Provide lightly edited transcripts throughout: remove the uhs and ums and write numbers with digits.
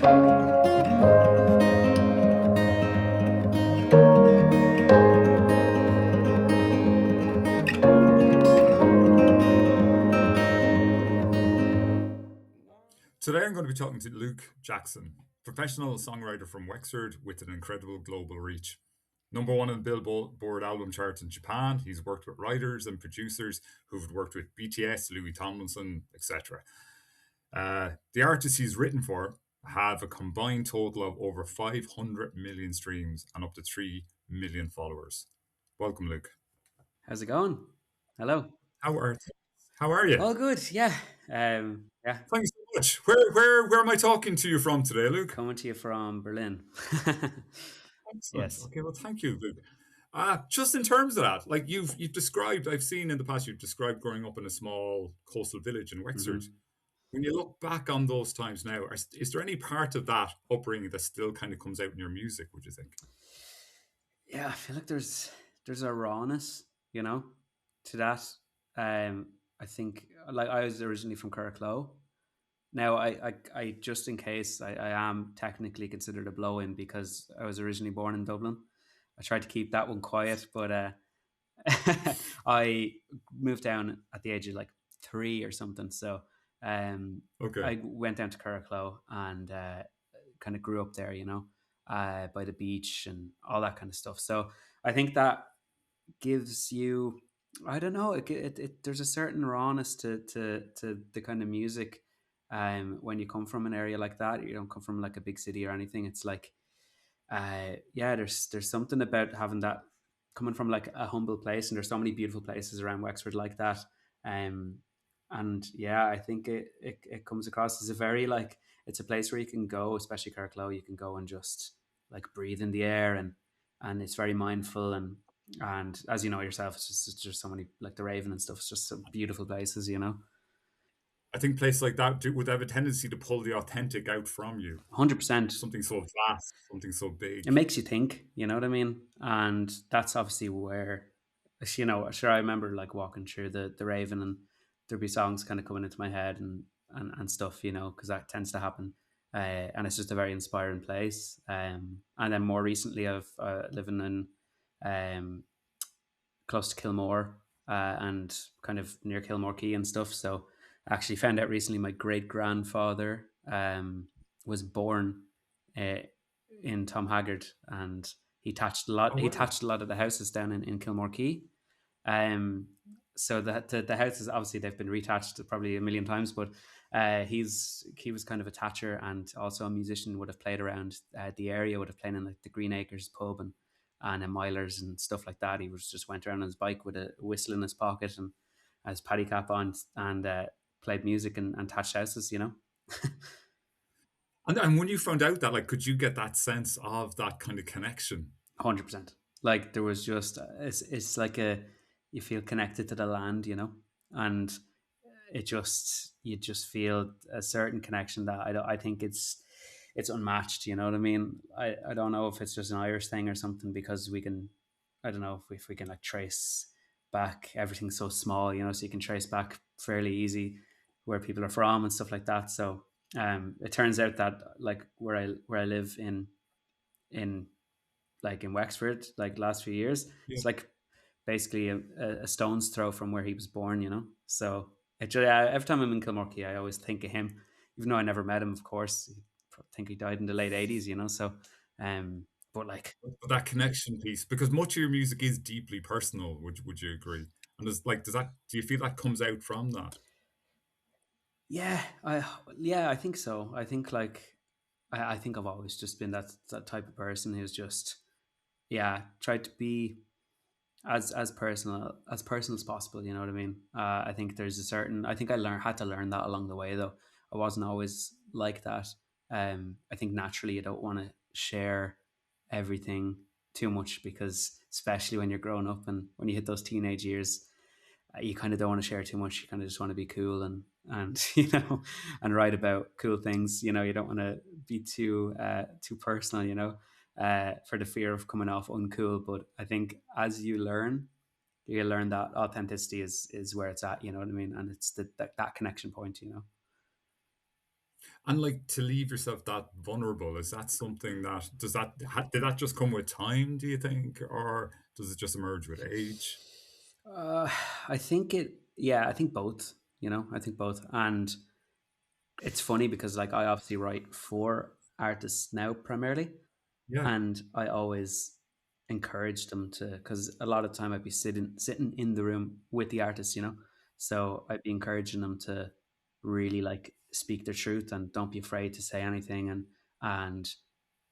Today I'm going to be talking to Luke Jackson, professional songwriter from Wexford with an incredible global reach. Number one on the Billboard album charts in Japan, he's worked with writers and producers who've worked with BTS, Louis Tomlinson, etc. The artists he's written for have a combined total of over 500 million streams and up to 3 million followers. Welcome, Luke. How's it going? Hello. How are how are you? All good. Yeah. Yeah. Thanks so much. Where am I talking to you from today, Luke? Coming to you from Berlin. Excellent. Yes. Okay, well, thank you, Luke. Just in terms of that, like you've described, I've seen in the past, you've described growing up in a small coastal village in Wexford. hmm When you look back on those times now, is there any part of that upbringing that still kind of comes out in your music? Would you think? Yeah. I feel like there's a rawness, to that. I think like I was originally from Curracloe. Now, I just in case I am technically considered a blow-in because I was originally born in Dublin. I tried to keep that one quiet, but I moved down at the age of like 3 or something. So um, Okay. I went down to Curracloe and kind of grew up there, by the beach and all that kind of stuff. So I think that gives you, I don't know, there's a certain rawness to the kind of music. When you come from an area like that, you don't come from like a big city or anything. It's like yeah, there's something about having that coming from like a humble place, and there's so many beautiful places around Wexford like that. Um, and yeah, I think it comes across as a very like it's a place where you can go, especially Carlow, you can go and just like breathe in the air, and it's very mindful, and as you know yourself, it's just so many like the Raven and stuff. It's just some beautiful places. I think places like that would have a tendency to pull the authentic out from you. 100%. Something so vast, something so It big. makes you think, you know what I mean? And that's obviously where, sure, I remember like walking through the Raven, and there'd be songs kind of coming into my head and stuff, because that tends to happen. And it's just a very inspiring place. And then more recently, I've living in um, close to Kilmore and kind of near Kilmore Key and stuff. So I actually found out recently my great grandfather was born uh, in Tom Haggard, and he thatched a lot. Oh He wow. thatched a lot of the houses down in Kilmore Key. Um, so the houses obviously they've been retouched probably a million times, but he was kind of a thatcher and also a musician. Would have played around the area, would have played in like the Green Acres pub and in Milers and stuff like that. He was just went around on his bike with a whistle in his pocket and his paddy cap on and played music and thatched houses. And when you found out that, like, could you get that sense of that kind of connection? 100%. Like there was just it's like a you feel connected to the land, and it just you just feel a certain connection that I think it's unmatched. You know what I mean? I don't know if it's just an Irish thing or something because we can I don't know if we can like trace back everything's so small, so you can trace back fairly easy where people are from and stuff like that. So it turns out that like where I live in like in Wexford, like last few years, Yeah. it's like basically a stone's throw from where he was born. So every time I'm in Kilmorkey, I always think of him, even though I never met him. Of course, I think he died in the late '80s. So, but like, But that connection piece, because much of your music is deeply personal, would you agree? And do you feel that comes out from that? yeah, I think so. I think like I think I've always just been that type of person who's just tried to be as personal as possible. You know what I mean? I think there's a certain. I think had to learn that along the way though. I wasn't always like that. I think naturally you don't want to share everything too much because especially when you're growing up and when you hit those teenage years, you kind of don't want to share too much. You kind of just want to be cool and and write about cool things. You don't want to be too personal. For the fear of coming off uncool. But I think as you learn that authenticity is where it's at. You know what I mean? And it's that connection point. And like to leave yourself that vulnerable, is that something that did that just come with time, do you think, or does it just emerge with age? Uh, I think it. Yeah, I think both. You know, I think both, and it's funny because like I obviously write for artists now primarily, Yeah. and I always encourage them to, because a lot of time I'd be sitting in the room with the artists, you know, so I'd be encouraging them to really like speak their truth and don't be afraid to say anything, and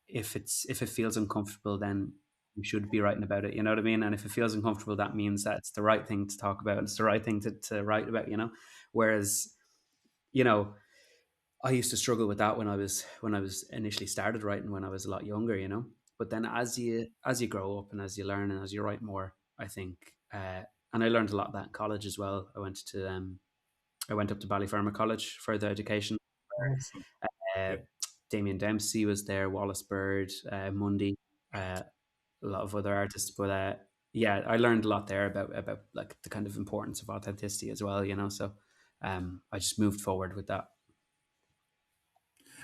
if it feels uncomfortable, then you should be writing about it. You know what I mean? And if it feels uncomfortable, that means that it's the right thing to talk about. It's the right thing to write about. You know, whereas you know I used to struggle with that when I was initially started writing when I was a lot younger, you know. But then as you grow up and as you learn and as you write more, I think, and I learned a lot of that in college as well. I went up to Ballyfermot College further education. Awesome. Uh, Yeah. Damien Dempsey was there, Wallace Bird, Mundy, uh, a lot of other artists. But yeah, I learned a lot there about like the kind of importance of authenticity as well, you know. So I just moved forward with that.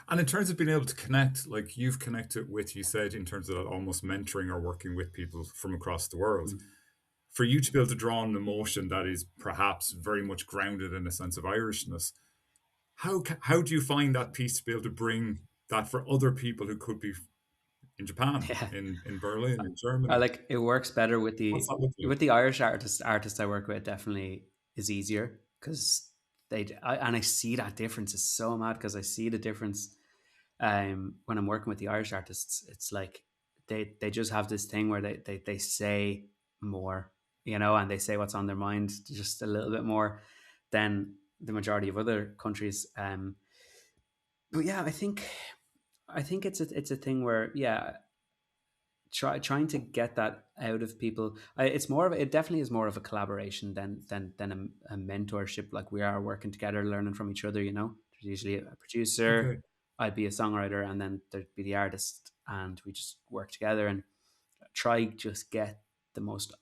And in terms of being able to connect, like you've connected with, you said, in terms of that almost mentoring or working with people from across the world, Mm. for you to be able to draw on an emotion that is perhaps very much grounded in a sense of Irishness, how do you find that piece to be able to bring that for other people who could be in Japan, Yeah. in Berlin, in I Germany? like it works better with What's that look like? the Irish artists I work with. Definitely is easier because and I see that difference. It's so mad because I see the difference when I'm working with the Irish artists. It's like they just have this thing where they say more, you know, and they say what's on their mind just a little bit more than the majority of other countries. But yeah, I think it's a thing where yeah, trying to get that out of people. It's more of it definitely is more of a collaboration than a mentorship. Like we are working together, learning from each other. You know, there's usually a producer, Okay. I'd be a songwriter, and then there'd be the artist, and we just work together and try just get the most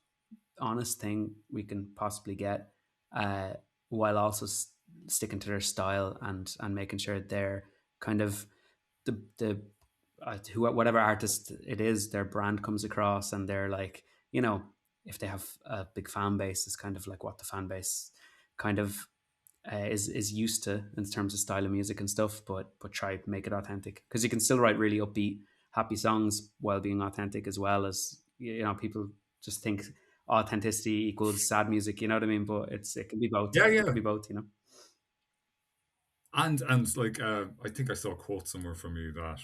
honest thing we can possibly get, uh, while also sticking to their style and making sure they're kind of the whatever artist it is, their brand comes across, and they're like, you know, if they have a big fan base, it's kind of like what the fan base kind of is used to in terms of style of music and stuff. But try to make it authentic because you can still write really upbeat, happy songs while being authentic as well. As you know, people just think authenticity equals sad music. You know what I mean? But it can be both. Yeah, It yeah. can be both. You know. And like I think I saw a quote somewhere from you that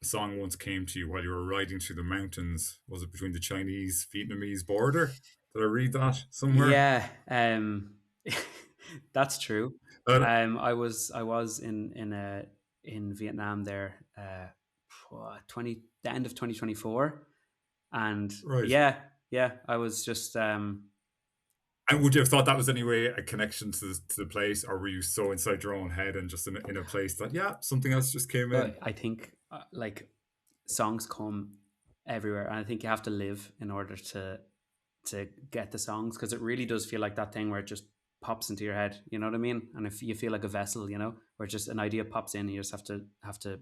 a song once came to you while you were riding through the mountains. Was it between the Chinese Vietnamese border? Did I read that somewhere? Yeah, that's true. Uh, I was in Vietnam there, 20 the end of 2024, and right. yeah, yeah, I was just And would you have thought that was anyway a connection to the place, or were you so inside your own head and just in a place that yeah, something else just came in? I think like songs come everywhere, and I think you have to live in order to get the songs because it really does feel like that thing where it just pops into your head. You know what I mean? And if you feel like a vessel, you know, where just an idea pops in, and you just have to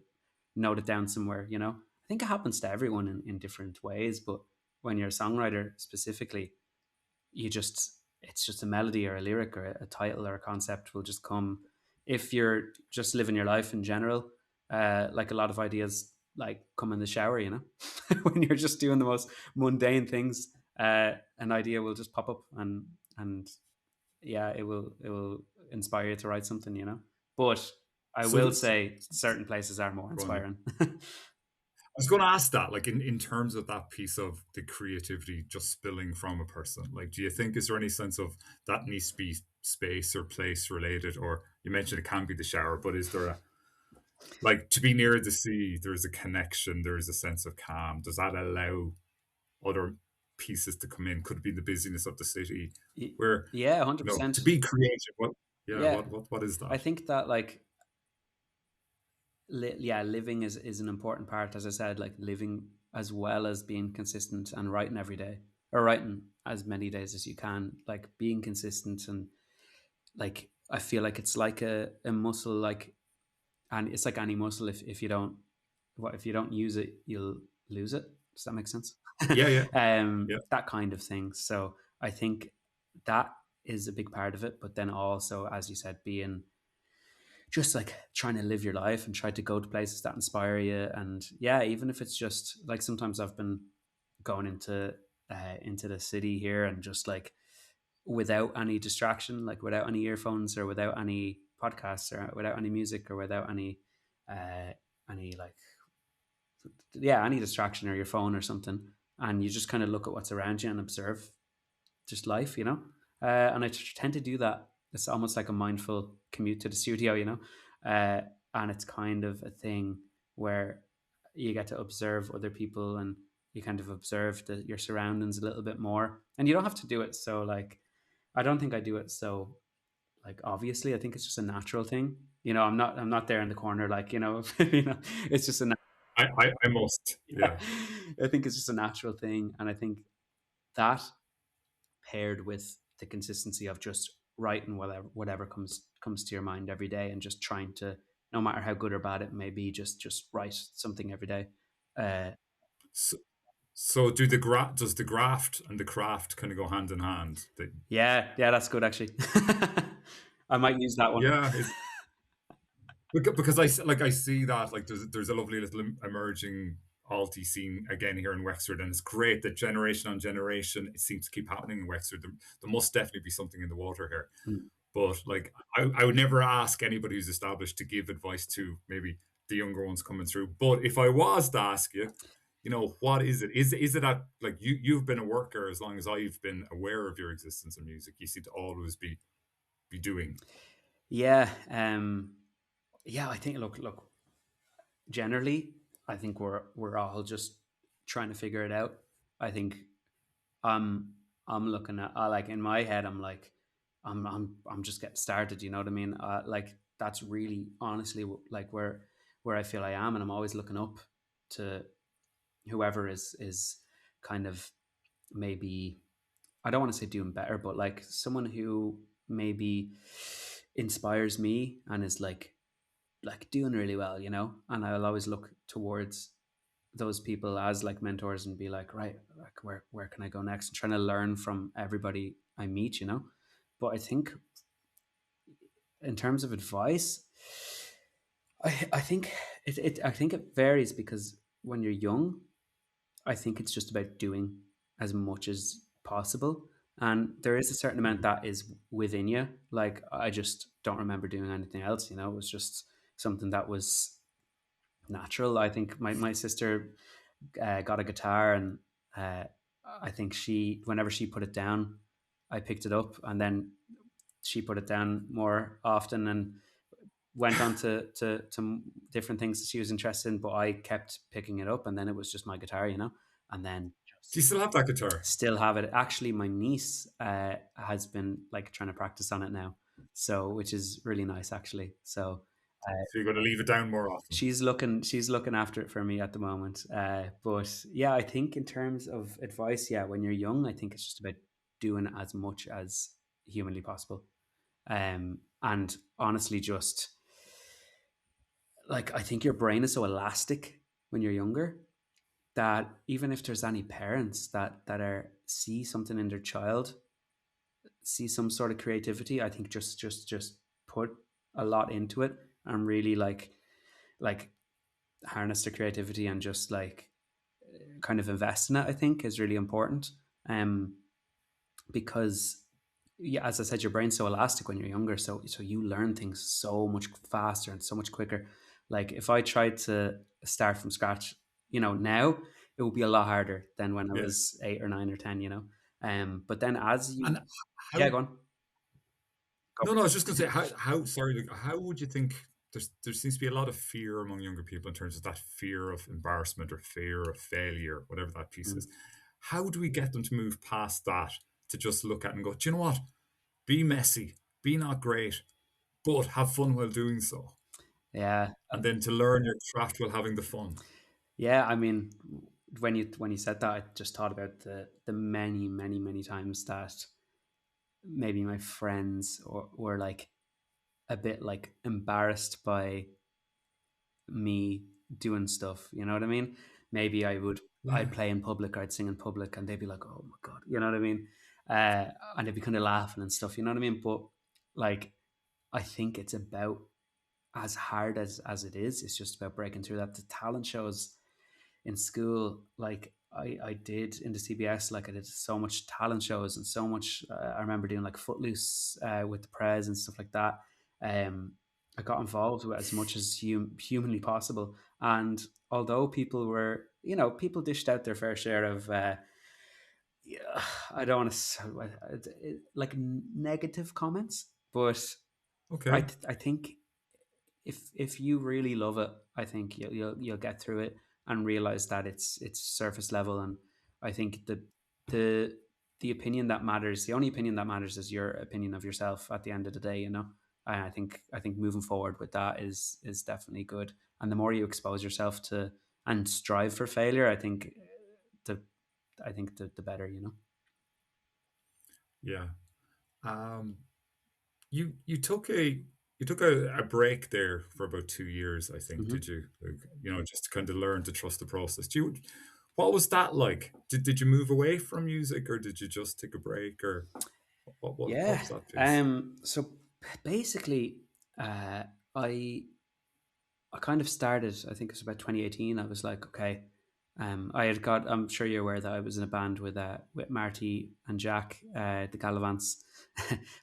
note it down somewhere. You know, I think it happens to everyone in different ways, but when you're a songwriter specifically, you just it's just a melody or a lyric or a title or a concept will just come if you're just living your life in general. Like a lot of ideas like come in the shower, you know. When you're just doing the most mundane things, an idea will just pop up and yeah, it will inspire you to write something, you know. But I So will this, say certain places are more go on. inspiring. I was going to ask that, like in terms of that piece of the creativity just spilling from a person, like, do you think is there any sense of that needs to be space or place related, or you mentioned it can be the shower, but is there a like to be near the sea? There is a connection. There is a sense of calm. Does that allow other pieces to come in? Could it be the busyness of the city, where Yeah, 100%. to be creative? What, yeah, Yeah, what is I that? think that like yeah, living is an important part. As I said, like living as well as being consistent and writing every day, or writing as many days as you can. Like being consistent and like I feel like it's like a muscle. Like and it's like any muscle. If you don't, what if you don't use it, you'll lose it. Does that make sense? Yeah, yeah, yeah. That kind of thing. So I think that is a big part of it. But then also, as you said, being just like trying to live your life and try to go to places that inspire you. And yeah, even if it's just like sometimes I've been going into the city here and just like without any distraction, like without any earphones or without any podcasts or without any music or without uh, any like yeah any distraction or your phone or something, and you just kind of look at what's around you and observe just life, you know. And I tend to do that. It's almost like a mindful commute to the studio, you know. And it's kind of a thing where you get to observe other people and you kind of observe your surroundings a little bit more. And you don't have to do it so like, I don't think I do it so like obviously. I think it's just a natural thing. You know, I'm not there in the corner like, you know, you know, it's just a I must. yeah. Yeah. I think it's just a natural thing, and I think that paired with the consistency of just writing whatever comes to your mind every day and just trying to, no matter how good or bad it may be, just write something every day. uh So, do does the graft and the craft kind of go hand in hand? yeah, that's good actually. I might use that one. Yeah, because I see that like there's a lovely little emerging alti scene again here in Wexford, and it's great that generation on generation it seems to keep happening in Wexford. There must definitely be something in the water here. Mm. But like I would never ask anybody who's established to give advice to maybe the younger ones coming through. But if I was to ask you, you know, what is it? Is it that like you've been a worker as long as I've been aware of your existence in music? You seem to always be doing. Yeah, yeah, I think look, generally I think we're all just trying to figure it out. I think I'm I'm looking at like in my head I'm like I'm just getting started. You know what I mean? Like that's really honestly like where I feel I am, and I'm always looking up to whoever is kind of maybe, I don't want to say doing better, but like someone who maybe inspires me and is like doing really well, you know. And I'll always look towards those people as like mentors and be like, right, like where can I go next? And trying to learn from everybody I meet, you know. But I think in terms of advice, I think I think it varies because when you're young, I think it's just about doing as much as possible. And there is a certain amount Mhm. that is within you. Like I just don't remember doing anything else, you know. It was just something that was natural. I think my sister got a guitar, and uh, I think she, whenever she put it down, I picked it up, and then she put it down more often and went on to different things that she was interested in. But I kept picking it up, and then it was just my guitar, you know. And then Do just you still have that guitar? still have it. Actually, my niece has been like trying to practice on it now, so which is really nice actually. So So you're going to leave it down more often? she's looking after it for me at the moment. But yeah, I think in terms of advice, yeah, when you're young, I think it's just about doing as much as humanly possible. And honestly, just like I think your brain is so elastic when you're younger that even if there's any parents that are see something in their child, see some sort of creativity, I think just put a lot into it and really like harness the creativity and just like kind of invest in it, I think is really important. Um, because yeah, as I said, your brain's so elastic when you're younger, so you learn things so much faster and so much quicker. Like if I tried to start from scratch, you know, now it would be a lot harder than when I Yeah. was 8 or 9 or 10, you know. But then as you, And yeah, how? go on, go. No, no. I was just going to say how. Sorry, like, how would you think? There seems to be a lot of fear among younger people in terms of that fear of embarrassment or fear of failure, whatever that piece Mm, is. How do we get them to move past that to just look at and go, do you know what? Be messy, be not great, but have fun while doing so, yeah, and then to learn your craft while having the fun. yeah. I mean, when you said that, I just thought about the many times that maybe my friends were like a bit like embarrassed by me doing stuff. You know what I mean? Maybe I'd Yeah. play in public, I'd sing in public, and they'd be like, "Oh my god," you know what I mean? And they'd be kind of laughing and stuff. You know what I mean? But like, I think it's about as hard as it is. It's just about breaking through that. The talent shows in school, like I did in the CBS, like I did so much talent shows and so much. I remember doing like Footloose with the Prez and stuff like that. Um, I got involved with as much as humanly possible, and although people were, people dished out their fair share of. Yeah, I don't want to like negative comments, but Okay. I think if you really love it, I think you'll get through it and realize that it's surface level. And I think the the opinion that matters, the only opinion that matters, is your opinion of yourself at the end of the day. And I think moving forward with that is definitely good. And the more you expose yourself to and strive for failure, the the better. Yeah. Um, you took a break there for about 2 years, I think, Hmm. did you? Like, just to kind of learn to trust the process. What was that like? Did you move away from music, or did you just take a break, or what Yeah. was that piece? So basically, uh, I I kind of started, I think it was about 2018. I was like, okay, I'm sure you're aware that I was in a band with Marty and Jack, the Gallivants,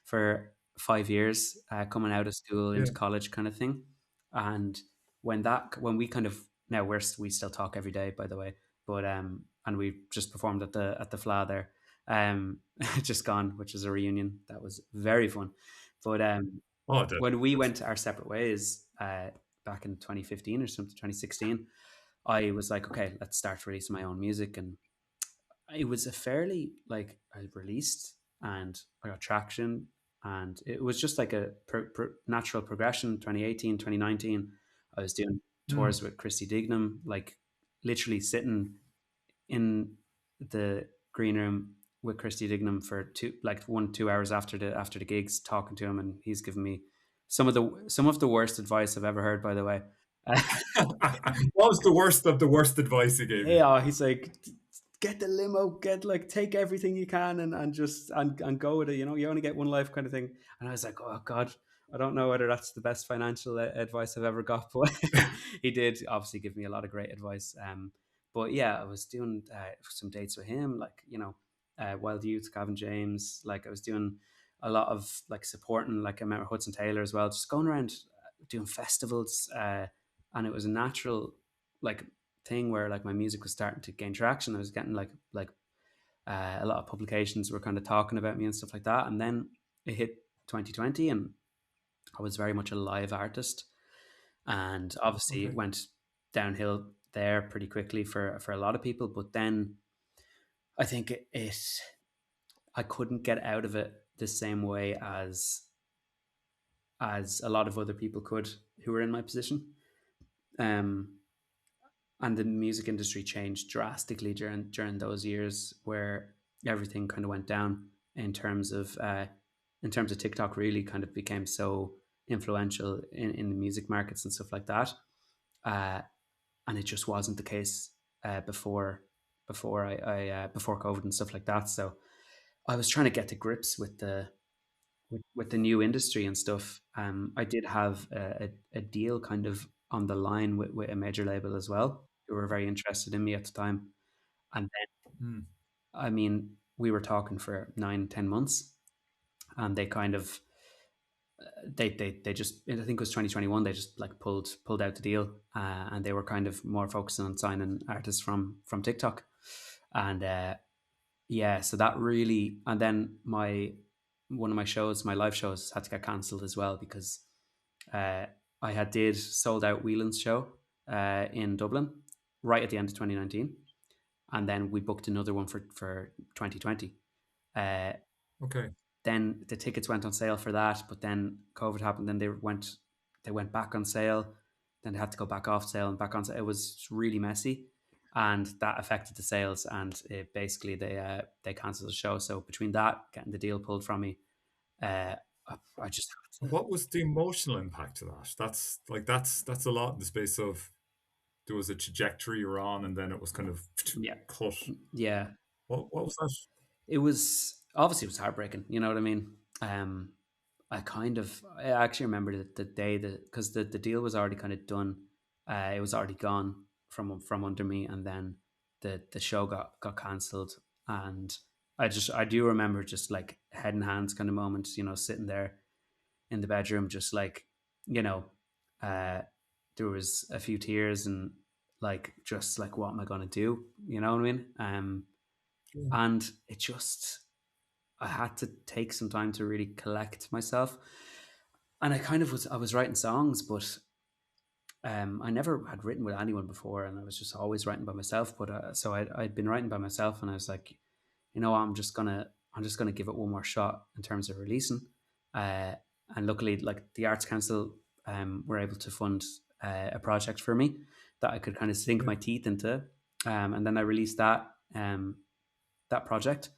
for 5 years, coming out of school Yeah. into college kind of thing. And when we kind of, now we still talk every day, by the way, but, and we just performed at the Fla there, just gone, which is a reunion. That was very fun. But, Oh, that. when we went our separate ways, back in 2015 or something, 2016, I was like, okay, let's start releasing my own music. And it was a fairly, like, I released and I got traction. And it was just like a natural progression. 2018, 2019, I was doing Mm. tours with Christy Dignam, like literally sitting in the green room with Christy Dignam for 2 hours after the gigs, talking to him, and he's given me some of the worst advice I've ever heard. By the way, What was the worst of the worst advice he gave you? yeah, he's like, get the limo, take everything you can, and just and go with it. You only get one life, kind of thing. And I was like, oh God, I don't know whether that's the best financial advice I've ever got, but he did obviously give me a lot of great advice. But yeah, I was doing some dates with him, like Wild Youth, Gavin James. Like I was doing a lot of like supporting, like I remember Hudson Taylor as well, just going around doing festivals. And it was a natural like thing where like my music was starting to gain traction. I was getting a lot of publications were kind of talking about me and stuff like that. And then it hit 2020, and I was very much a live artist, and obviously it Okay. went downhill there pretty quickly for a lot of people. But then I think I couldn't get out of it the same way as a lot of other people could who were in my position. Um, and the music industry changed drastically during those years where everything kind of went down in terms of TikTok really kind of became so influential in the music markets and stuff like that. Uh, and it just wasn't the case before COVID and stuff like that. So I was trying to get to grips with the new industry and stuff. I did have a deal kind of on the line with a major label as well, who were very interested in me at the time. And then, Mm. I mean, we were talking for 9, 10 months, and they kind of they just, I think it was 2021, they just like pulled out the deal, and they were kind of more focusing on signing artists from TikTok. And yeah, so that really, and then my one of my shows, my live shows, had to get cancelled as well because uh, I had did sold out Whelan's show in Dublin right at the end of 2019, and then we booked another one for 2020. Uh, Okay. then the tickets went on sale for that, but then COVID happened. Then they went back on sale. Then they had to go back off sale and back on sale. It was really messy, and that affected the sales. And basically they cancelled the show. So between that, getting the deal pulled from me, I just have to. What was the emotional impact of that? That's a lot in the space of there was a trajectory you're on, and then it was kind of Yeah, cut. yeah. What was that? It was obviously, it was heartbreaking. You know what I mean? Um, I actually remember the day that, because the deal was already kind of done. It was already gone from under me, and then the show got cancelled. And I do remember just like head and hands kind of moments, sitting there in the bedroom, just like, you know, uh, there was a few tears, and like, just like, what am I gonna do? You know what I mean? Yeah. And it just, I had to take some time to really collect myself. And I was writing songs, but I never had written with anyone before, and I was just always writing by myself. But so I'd been writing by myself, and I was like, I'm just gonna give it one more shot in terms of releasing. Uh, and luckily, like the Arts Council, were able to fund a project for me that I could kind of sink Yeah. my teeth into. And then I released that project.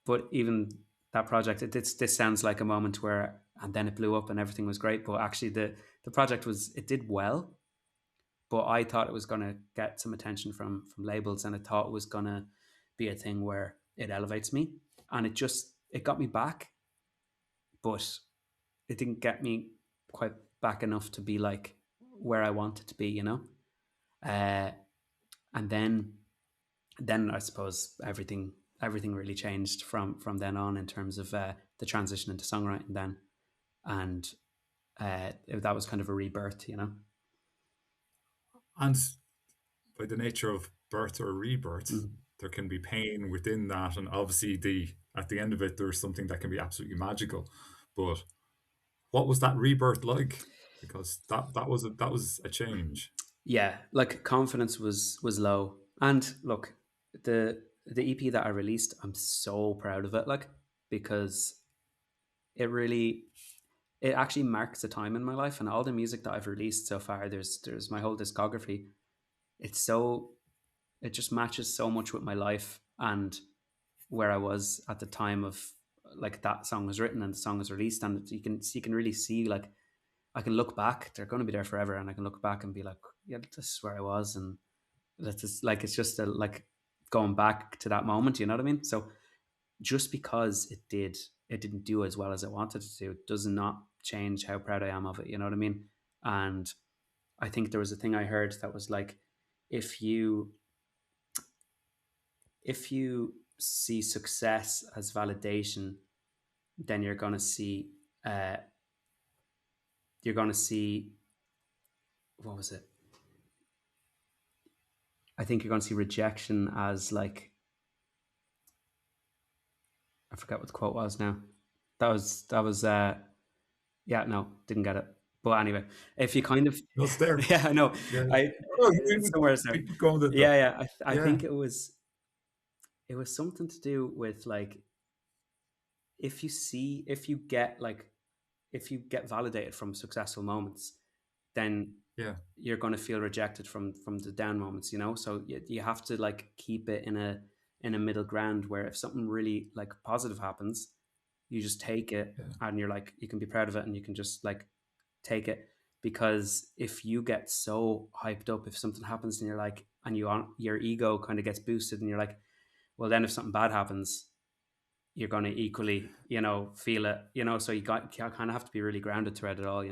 But even that project, this sounds like a moment where, and then it blew up and everything was great. But actually, the project it did well, but I thought it was going to get some attention from labels, and I thought it was going to be a thing where it elevates me, and it got me back, but it didn't get me quite back enough to be like where I wanted to be. Uh, and then I suppose everything really changed from then on in terms of the transition into songwriting then, and that was kind of a rebirth. And by the nature of birth or rebirth, Mhm. there can be pain within that, and obviously the at the end of it, there's something that can be absolutely magical. But what was that rebirth like? Because that was a change. Yeah, like confidence was low, and look, the EP that I released, I'm so proud of it, like, because it really, it actually marks a time in my life, and all the music that I've released so far, there's my whole discography. It's so, it just matches so much with my life and where I was at the time of, like, that song was written and the song was released, and you can really see, like, I can look back, they're going to be there forever, and I can look back and be like, yeah, this is where I was, and that's just like, it's just like going back to that moment. You know what I mean? So just because it didn't do as well as I wanted it to, does not change how proud I am of it. You know what I mean? And I think there was a thing I heard that was like, if you if you see success as validation, then uh, you're gonna see, what was it? I think you're gonna see rejection as like, I forget what the quote was now. That was yeah, no, didn't get it. But anyway, if you kind of No, it's there. yeah, I know. Yeah. I Oh, it's somewhere there. keep going with the Yeah, yeah. I yeah, think it was something to do with like, if you get validated from successful moments, then yeah, you're going to feel rejected from the down moments. So you have to like keep it in a middle ground, where if something really like positive happens, you just take it, yeah, and you're like, you can be proud of it, and you can just like take it. Because if you get so hyped up, if something happens and you're like, and your ego kind of gets boosted, and you're like, well, then if something bad happens, you're going to equally, feel it. So you kind of have to be really grounded throughout it all.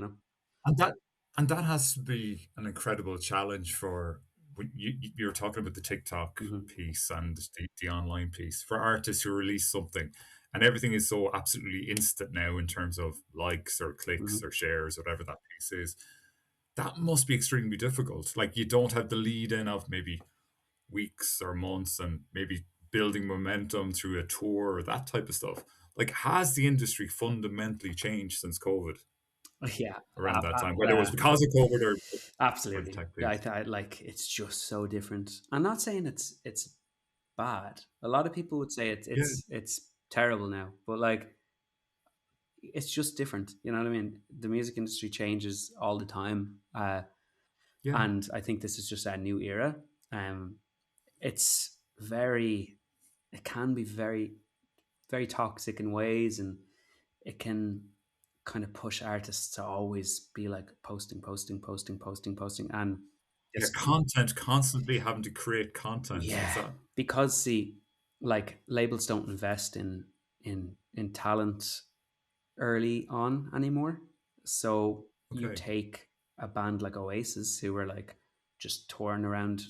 and that has to be an incredible challenge for when you're talking about the TikTok Hmm. piece and the online piece for artists who release something, and everything is so absolutely instant now in terms of likes or clicks Hmm. or shares, whatever that piece is. That must be extremely difficult. Like you don't have the lead in of maybe weeks or months and maybe building momentum through a tour or that type of stuff. Like, has the industry fundamentally changed since COVID Yeah, around that time, whether it was because of COVID or the absolutely. tech Yeah, piece? like, it's just so different. I'm not saying it's bad. A lot of people would say it's Yeah, it's it's terrible now, but like, it's just different. You know what I mean? The music industry changes all the time, yeah, and I think this is just a new era. Um, it's very, it can be very, very toxic in ways, and it can kind of push artists to always be like posting, posting, posting, posting, posting, and Yeah, this, content, constantly having to create content. Is yeah, that because see, like labels don't invest in talent early on anymore. So you okay? take a band like Oasis, who were like just touring around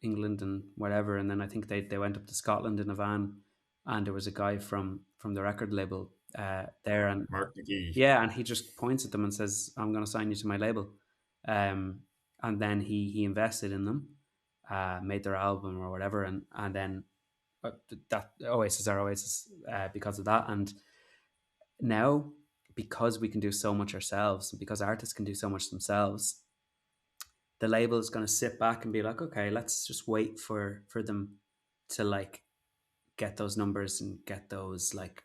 England and whatever, and then I think they went up to Scotland in a van, and there was a guy from the record label there, and Mark McGee. yeah, and he just points at them and says, "I'm going to sign you to my label," um, and then he invested in them, made their album or whatever, and then that Oasis are Oasis because of that, and now because we can do so much ourselves, and because artists can do so much themselves, the label is going to sit back and be like, okay, let's just wait for them to like get those numbers and get those like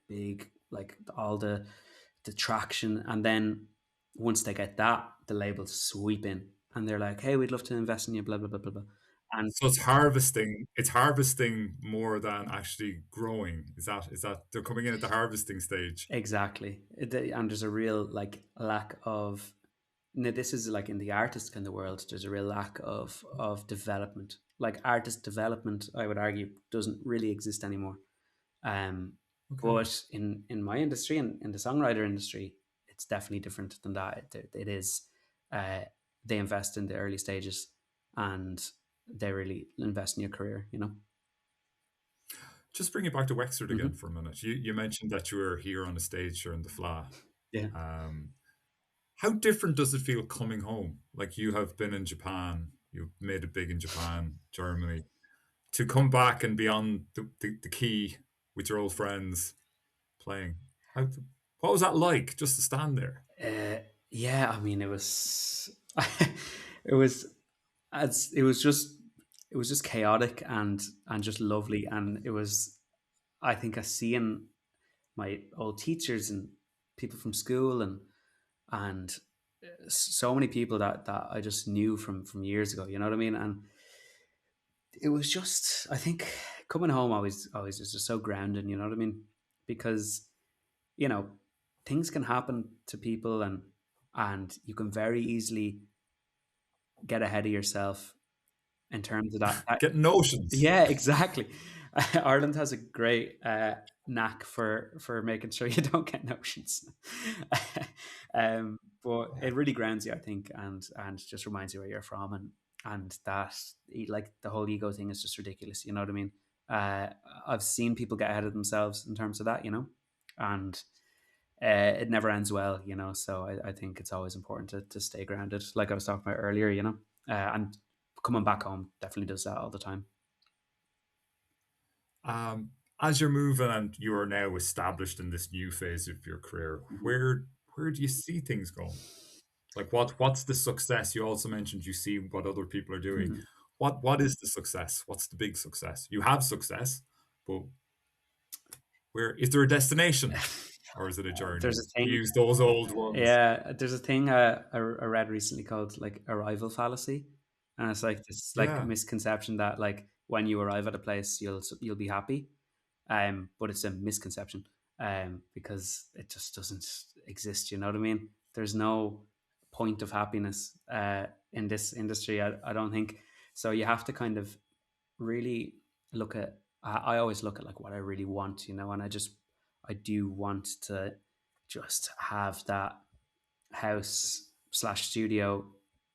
big like all the traction, and then once they get that, the labels sweep in and they're like, hey, we'd love to invest in you, blah blah blah blah blah, and So it's harvesting. It's harvesting more than actually growing. Is that they're coming in at the harvesting stage? exactly. And there's a real like lack of, now this is like in the artist kind of world, there's a real lack of development, like artist development, I would argue, doesn't really exist anymore. um Okay. but in my industry and in the songwriter industry, it's definitely different than that. It is, uh they invest in the early stages, and they really invest in your career, you know. Just bring it back to Wexford again Hmm. for a minute. You mentioned that you were here on the stage during the Fla. Yeah. Um, how different does it feel coming home? Like you have been in Japan, you've made it big in Japan, Germany, to come back and be on the key with your old friends playing. How, what was that like just to stand there? uh, yeah, I mean, it was it was it was just, it was just chaotic and just lovely, and it was, I think, I seeing my old teachers and people from school, and so many people that I just knew from years ago, you know what I mean? And it was just, I think, coming home always is just so grounding, you know what I mean? Because, you know, things can happen to people, and you can very easily get ahead of yourself in terms of that. Getting notions. Yeah, exactly. Ireland has a great knack for making sure you don't get notions. But Yeah. it really grounds you, I think, and just reminds you where you're from, and that, like, the whole ego thing is just ridiculous. You know what I mean? Uh, I've seen people get ahead of themselves in terms of that, you know, and it never ends well, you know. So I think it's always important to stay grounded, like I was talking about earlier, you know, and coming back home definitely does that all the time. Um, as you're moving and you are now established in this new phase of your career, Mhm. where do you see things going? Like what's the success? You also mentioned you see what other people are doing. Mhm. What is the success? What's the big success? You have success, but where is there a destination or is it a There's journey? a To thing, use those old ones. yeah. There's a thing I read recently called like arrival fallacy, and it's like this like Yeah. misconception that like when you arrive at a place you'll be happy, but it's a misconception, because it just doesn't exist. You know what I mean? There's no point of happiness in this industry. I don't think so. You have to kind of really look at. I always look at like what I really want, you know, and I do want to just have that house slash studio,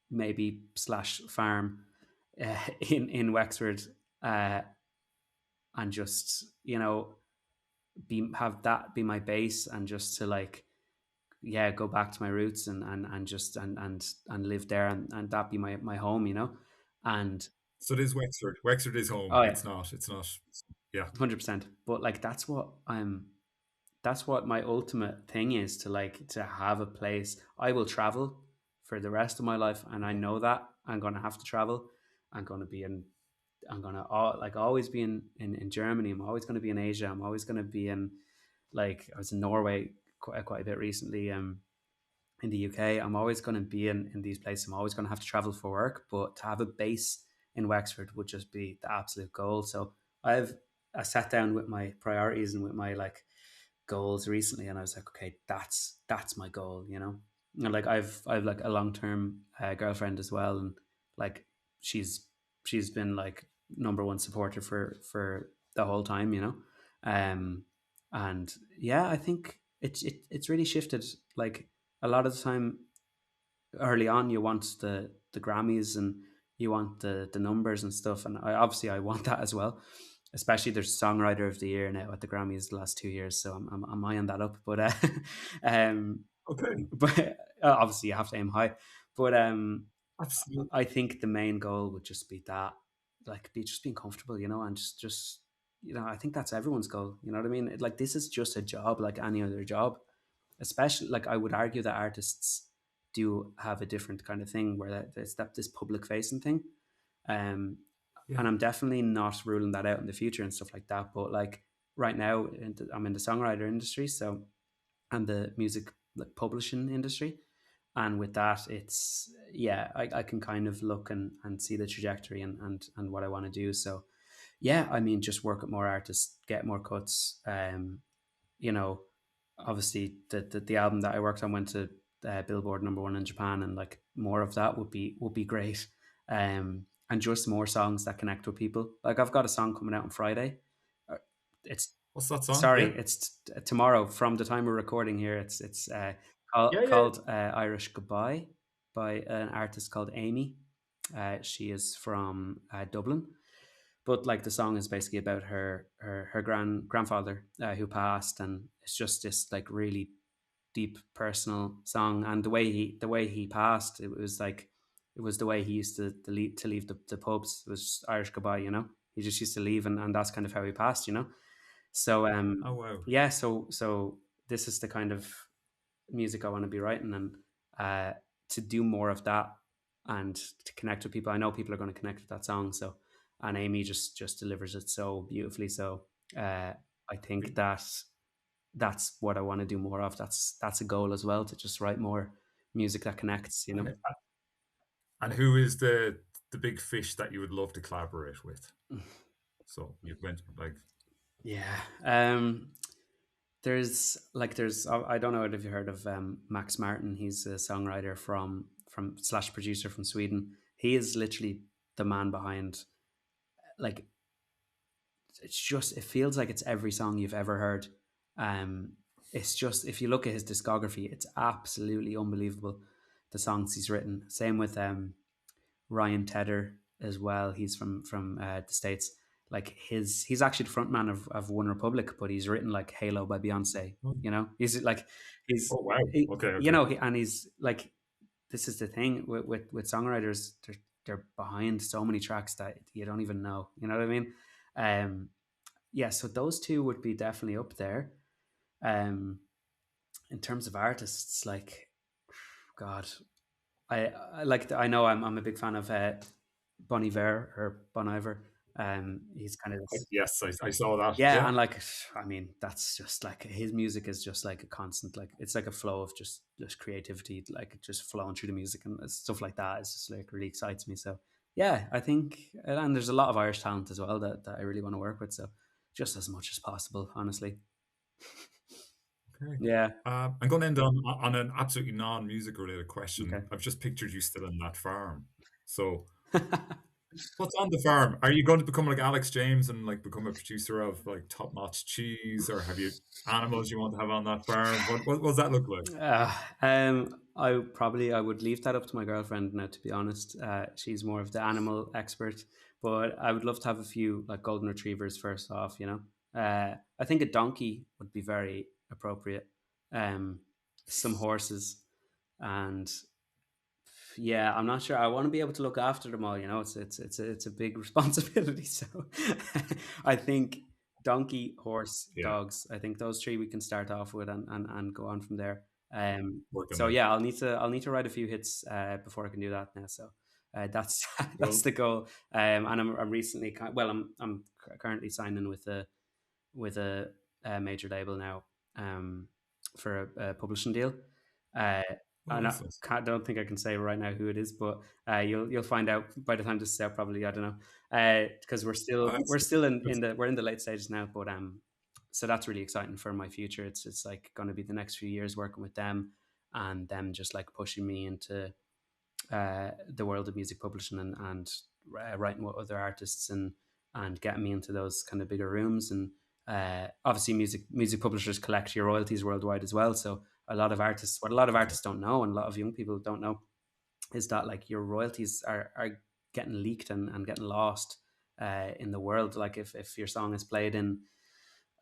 maybe slash farm, in Wexford, uh, and just, you know, be have that be my base, and just to like, yeah, go back to my roots, and just and live there, and that be my home, you know. And So it is Wexford. Wexford is home. oh yeah, It's not. It's not. Yeah. 100%. But like that's what my ultimate thing is, to like to have a place. I will travel for the rest of my life, and I know that I'm going to have to travel. I'm going to be in, I'm going to like always be in Germany. I'm always going to be in Asia. I'm always going to be in, like, I was in Norway quite a bit recently, in the UK. I'm always going to be in these places. I'm always going to have to travel for work, but to have a base in Wexford would just be the absolute goal. So I've I sat down with my priorities and with my like goals recently, and I was like, okay, that's my goal, you know. And like I've like a long term girlfriend as well, and like she's she's been like number one supporter for the whole time, you know. Um, and yeah, I think it's really shifted. Like a lot of the time, early on, you want the Grammys and you want the numbers and stuff, and I want that as well. Especially there's songwriter of the year now at the Grammys the last 2 years, so I'm eyeing that up. But um, Okay, but obviously you have to aim high. But absolutely. I think the main goal would just be that, like, be just being comfortable, you know, and just you know, I think that's everyone's goal. You know what I mean? Like, this is just a job, like any other job. Especially, like, I would argue that artists do have a different kind of thing where it's that this public facing thing. Um, Yeah. and I'm definitely not ruling that out in the future and stuff like that. But like right now, I'm in the songwriter industry, so and the music like publishing industry. And with that, it's yeah, I can kind of look and see the trajectory and what I want to do. So yeah, I mean, just work with more artists, get more cuts. You know, obviously the album that I worked on went to Billboard number one in Japan, and like more of that would be great. And just more songs that connect with people. Like I've got a song coming out on Friday. Uh, It's What's that song? sorry, Yeah. it's tomorrow from the time we're recording here. It's Yeah, yeah, yeah. called Irish Goodbye by an artist called Aimee. She is from Dublin, but like the song is basically about her grandfather who passed, and it's just this like really deep personal song. And the way he passed, it was like it was the way he used to leave the pubs. It was just Irish Goodbye, you know. He just used to leave, and that's kind of how he passed, you know. So Oh wow. yeah, so this is the kind of music I want to be writing, and uh, to do more of that and to connect with people. I know people are going to connect with that song. So, and Aimee just delivers it so beautifully. So I think that that's what I want to do more of. That's a goal as well, to just write more music that connects. You know. And who is the big fish that you would love to collaborate with? So you've mentioned like Yeah. There's I don't know if you heard of Max Martin. He's a songwriter from slash producer from Sweden. He is literally the man behind, like, it's just, it feels like it's every song you've ever heard. Um, it's just, if you look at his discography, it's absolutely unbelievable the songs he's written. Same with Ryan Tedder as well. He's from the States. Like he's actually the frontman of One Republic, but he's written like Halo by Beyonce. oh You know, he's like he's oh, wow. Okay, you okay. know, and he's like, this is the thing with songwriters, they're behind so many tracks that you don't even know. You know what I mean? Um, yeah, so those two would be definitely up there. Um, in terms of artists, like God, I like I know I'm a big fan of Bon Iver or Bon Iver. He's kind of this, Yes, I saw that. yeah, Yeah. and like I mean that's just like his music is just like a constant, like it's like a flow of just creativity, like just flowing through the music and stuff like that. It's just like really excites me. So yeah, I think, and there's a lot of Irish talent as well that I really want to work with. So just as much as possible, honestly. Okay. Yeah. I'm going to end on an absolutely non-music related Okay. question. I've just pictured you still in that farm. So, what's on the farm? Are you going to become like Alex James and like become a producer of like top-notch cheese, or have you animals you want to have on that farm? What does that look like? I would leave that up to my girlfriend now. To be honest, she's more of the animal expert, but I would love to have a few like golden retrievers first off. You know, I think a donkey would be very appropriate. Um, some horses, and yeah, I'm not sure. I want to be able to look after them all. You know, it's a big responsibility. So I think donkey, horse, Yeah, dogs. I think those three we can start off with and go on from there. working So out. yeah, I'll need to write a few hits before I can do that now. So that's that's Well, the goal. And I'm recently well, I'm currently signing with a major label now, um, for a publishing deal. Uh, oh, and excellent. don't think I can say right now who it is, but you'll find out by the time this is out. Probably, I don't know, because Oh, we're excellent. still in That's the we're in the late stages now. But So that's really exciting for my future. It's like going to be the next few years working with them, and them just like pushing me into the world of music publishing, and writing with other artists, and getting me into those kind of bigger rooms. And obviously, music publishers collect your royalties worldwide as well. So what a lot of Okay. artists don't know, and a lot of young people don't know, is that like your royalties are getting leaked and getting lost in the world. Like if your song is played in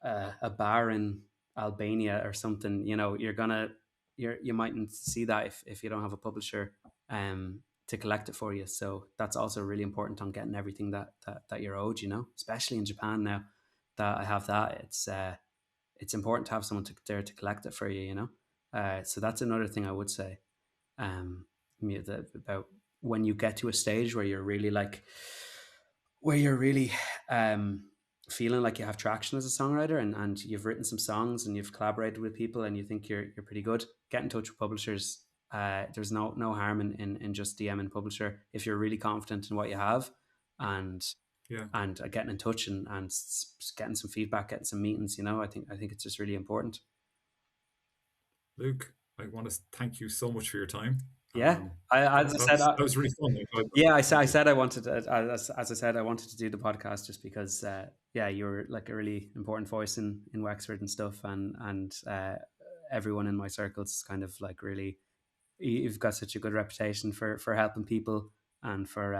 a bar in Albania or something, you mightn't see that if you don't have a publisher to collect it for you. So that's also really important on getting everything that you're owed. Especially in Japan now that I have that, it's important to have someone there to collect it for you. So that's another thing I would say. Um, about when you get to a stage where you're really feeling like you have traction as a songwriter, and you've written some songs and you've collaborated with people and you think you're pretty good, get in touch with publishers. There's no harm in just DMing publisher if you're really confident in what you have, and Yeah. getting in touch and getting some feedback, getting some meetings. I think it's just really important. Luke, I want to thank you so much for your time. Yeah, as I said, That was really fun. I enjoyed that. yeah, Thank I you. said I wanted to, as I said, I wanted to do the podcast just because, yeah, you're like a really important voice in Wexford and stuff, and everyone in my circles kind of like really, you've got such a good reputation for helping people, and for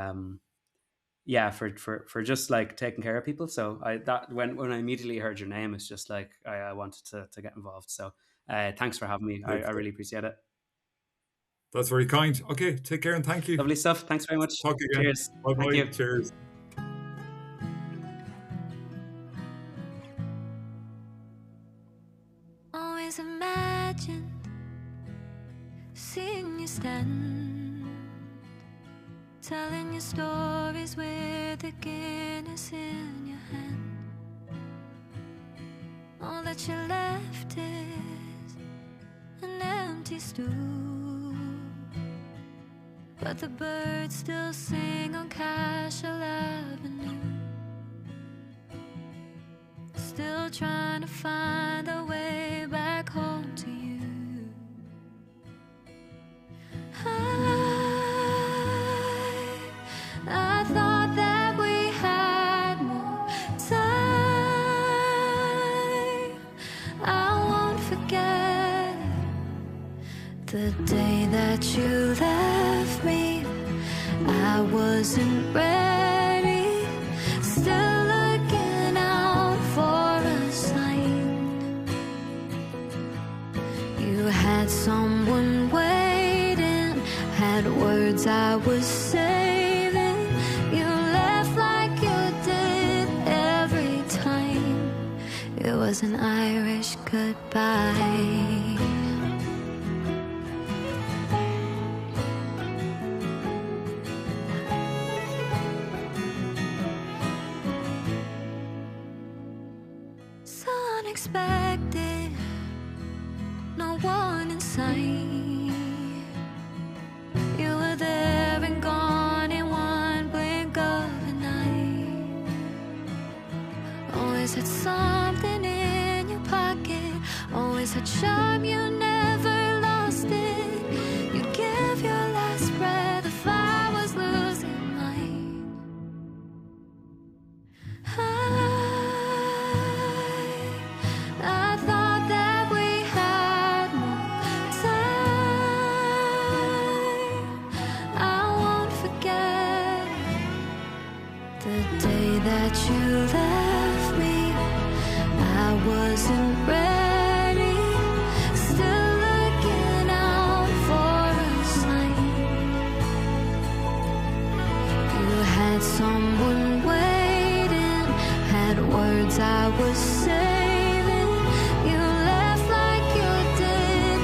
yeah, for just like taking care of people. So that when I immediately heard your name, it's just like I wanted to get involved. So thanks for having me. I, Luke, I really appreciate it. that's very kind. Okay, take care and thank you. Lovely stuff. Thanks very much. Talk again. Cheers. Bye Thank bye. you. Cheers. Always imagine seeing you stand, telling your stories with a Guinness in your hand. All that you left is an empty stool, but the birds still sing on Cashel Avenue. Still trying to find a way back home to you. I thought that we had more time. I won't forget the day that you left me. I wasn't ready, still looking out for a sign. You had someone waiting, had words I was saving. You left like you did every time. It was an Irish goodbye. So unexpected, no one in sight. You were there and gone in one blink of an eye. Always had something in your pocket, always had charm, you never lost it. You'd give your last breath if I was losing mine. I thought that we had more time. I won't forget the day that you left me. I wasn't ready, still looking out for a sign. You had someone waiting, had words I was saving. You left like you did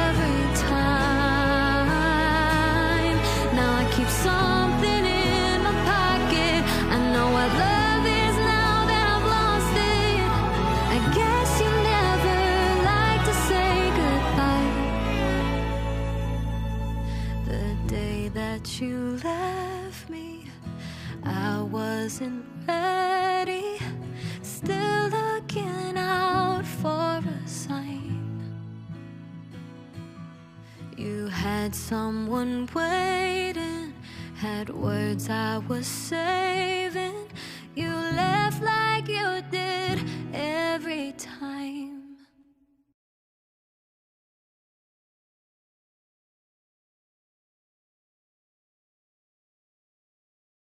every time. Now I keep something in my pocket. I know what love is now that I've lost it. I guess you never like to say goodbye. The day that you left me, I wasn't ready, still looking out Had someone waiting, had words I was saying.